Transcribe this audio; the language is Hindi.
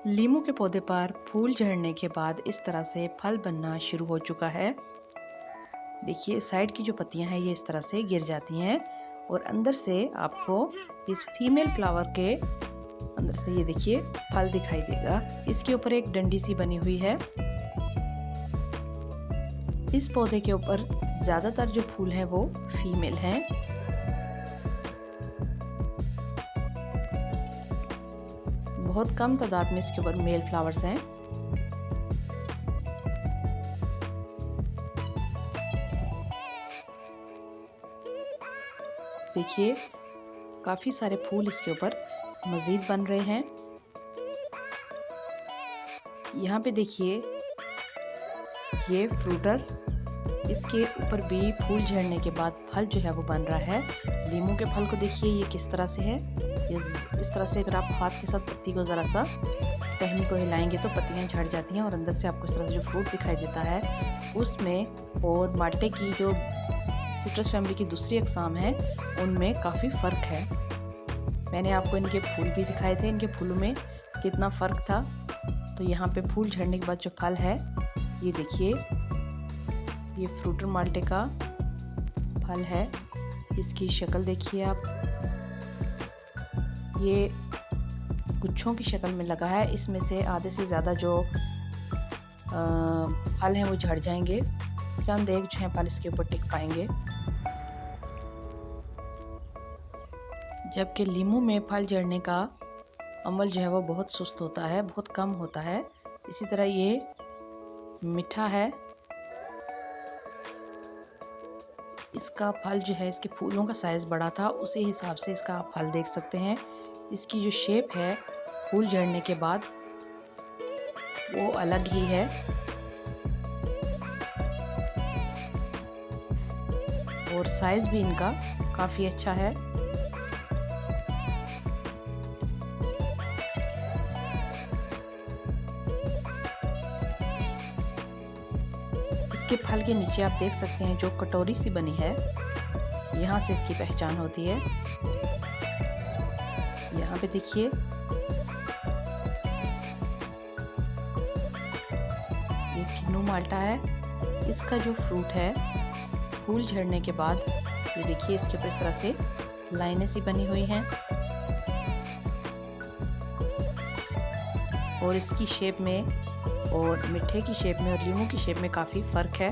लीमू के पौधे पर फूल झड़ने के बाद इस तरह से फल बनना शुरू हो चुका है। देखिए साइड की जो पत्तियां हैं ये इस तरह से गिर जाती हैं और अंदर से आपको इस फीमेल फ्लावर के अंदर से ये देखिए फल दिखाई देगा। इसके ऊपर एक डंडी सी बनी हुई है। इस पौधे के ऊपर ज्यादातर जो फूल हैं वो फीमेल हैं। बहुत कम तादाद में इसके ऊपर मेल फ्लावर्स हैं। देखिए काफी सारे फूल इसके ऊपर मजीद बन रहे हैं। यहाँ पे देखिए ये फ्रूटर, इसके ऊपर भी फूल झड़ने के बाद फल जो है वो बन रहा है। लीमू के फल को देखिए ये किस तरह से है। ये इस तरह से अगर आप हाथ के साथ पत्ती को ज़रा सा टहनी को हिलाएंगे तो पत्तियां झड़ जाती हैं और अंदर से आपको इस तरह से जो फ्रूट दिखाई देता है उसमें और माल्टे की जो सिट्रस फैमिली की दूसरी अकसाम है उनमें काफ़ी फ़र्क है। मैंने आपको इनके फूल भी दिखाए थे, इनके फूलों में कितना फ़र्क था। तो यहाँ पे फूल झड़ने के बाद जो फल है ये देखिए, ये फ्रूटर माल्टे का फल है। इसकी शक्ल देखिए आप, ये गुच्छों की शक्ल में लगा है। इसमें से आधे से ज़्यादा जो फल हैं वो झड़ जाएंगे, चंद एक जो है फल इसके ऊपर टिक पाएंगे। जबकि लीमू में फल झड़ने का अमल जो है वो बहुत सुस्त होता है, बहुत कम होता है। इसी तरह ये मीठा है। इसका फल जो है, इसके फूलों का साइज़ बड़ा था, उसी हिसाब से इसका आप फल देख सकते हैं। इसकी जो शेप है फूल झड़ने के बाद वो अलग ही है। और साइज़ भी इनका काफ़ी अच्छा है। इसके फल के नीचे आप देख सकते हैं जो कटोरी सी बनी है, यहाँ से इसकी पहचान होती है। यहाँ पे देखिए ये किन्नू माल्टा है। इसका जो फ्रूट है फूल झड़ने के बाद ये देखिए इसके ऊपर इस तरह से लाइनें सी बनी हुई हैं और इसकी शेप में और मिठे की शेप में और लीमू की शेप में काफ़ी फ़र्क है।